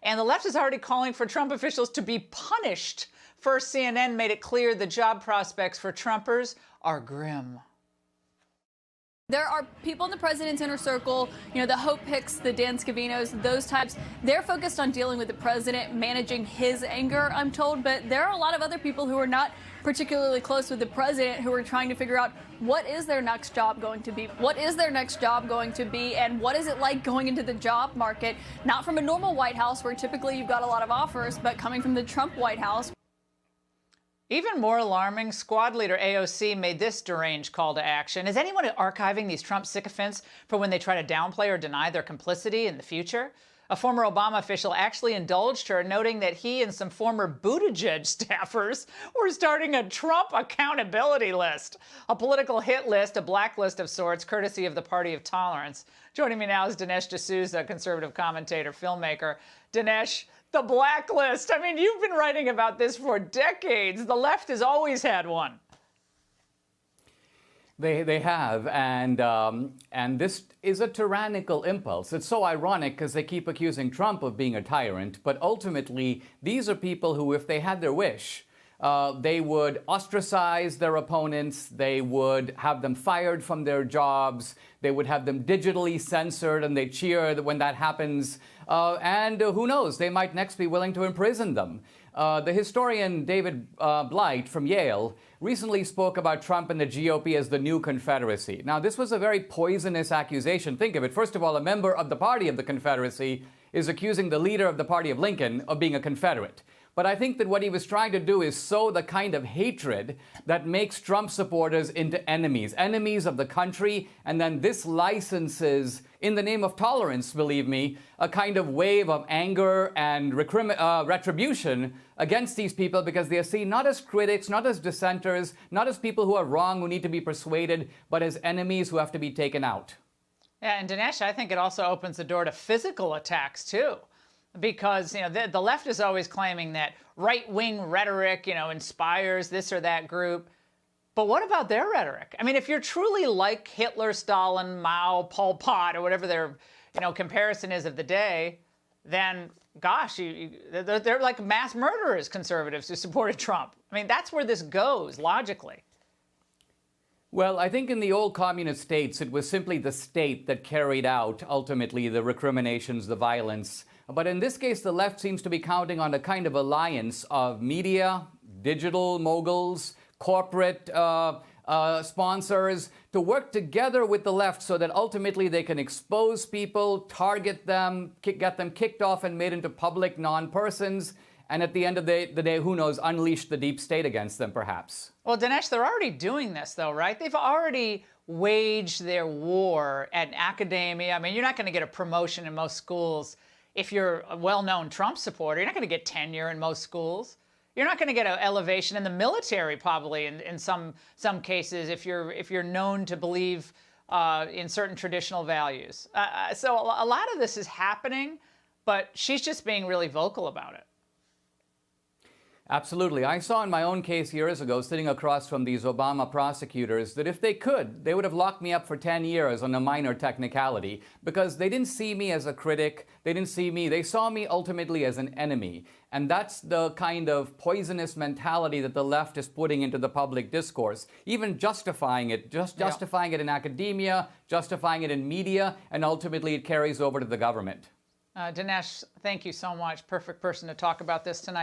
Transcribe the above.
And the left is already calling for Trump officials to be punished. First, CNN made it clear the job prospects for Trumpers are grim. There are people in the president's inner circle, the Hope Hicks, the Dan Scavinos, those types. They're focused on dealing with the president, managing his anger, I'm told. But there are a lot of other people who are not particularly close with the president who are trying to figure out what is their next job going to be? What is their next job going to be? And what is it like going into the job market? Not from a normal White House where typically you've got a lot of offers, but coming from the Trump White House. Even more alarming, squad leader AOC made this deranged call to action. Is anyone archiving these Trump sycophants for when they try to downplay or deny their complicity in the future? A former Obama official actually indulged her, noting that he and some former Buttigieg staffers were starting a Trump accountability list, a political hit list, a blacklist of sorts, courtesy of the Party of Tolerance. Joining me now is Dinesh D'Souza, conservative commentator, filmmaker. Dinesh, the blacklist. I mean, you've been writing about this for decades. The left has always had one. They have, and this is a tyrannical impulse. It's so ironic because they keep accusing Trump of being a tyrant, but ultimately these are people who, if they had their wish, they would ostracize their opponents, they would have them fired from their jobs, they would have them digitally censored, and they cheer when that happens. And who knows, they might next be willing to imprison them. The historian David Blight from Yale recently spoke about Trump and the GOP as the new Confederacy. Now, this was a very poisonous accusation. Think of it. First of all, a member of the party of the Confederacy is accusing the leader of the party of Lincoln of being a Confederate. But I think that what he was trying to do is sow the kind of hatred that makes Trump supporters into enemies of the country. And then this licenses, in the name of tolerance, believe me, a kind of wave of anger and retribution against these people because they are seen not as critics, not as dissenters, not as people who are wrong, who need to be persuaded, but as enemies who have to be taken out. Yeah, and Dinesh, I think it also opens the door to physical attacks, too. Because, the left is always claiming that right-wing rhetoric, inspires this or that group. But what about their rhetoric? I mean, if you're truly like Hitler, Stalin, Mao, Pol Pot, or whatever their, comparison is of the day, then, gosh, they're like mass murderers, conservatives who supported Trump. I mean, that's where this goes, logically. Well, I think in the old communist states, it was simply the state that carried out, ultimately, the recriminations, the violence. But in this case, the left seems to be counting on a kind of alliance of media, digital moguls, corporate sponsors to work together with the left so that ultimately they can expose people, target them, get them kicked off and made into public non-persons, and at the end of the day, who knows, unleash the deep state against them, perhaps. Well, Dinesh, they're already doing this, though, right? They've already waged their war at academia. I mean, you're not going to get a promotion in most schools if you're a well-known Trump supporter. You're not going to get tenure in most schools. You're not going to get an elevation in the military, probably, in some cases, if you're known to believe in certain traditional values. So a lot of this is happening, but she's just being really vocal about it. Absolutely. I saw in my own case years ago, sitting across from these Obama prosecutors, that if they could, they would have locked me up for 10 years on a minor technicality because they didn't see me as a critic. They saw me ultimately as an enemy. And that's the kind of poisonous mentality that the left is putting into the public discourse, even justifying it, justifying it in academia, justifying it in media, and ultimately it carries over to the government. Dinesh, thank you so much. Perfect person to talk about this tonight.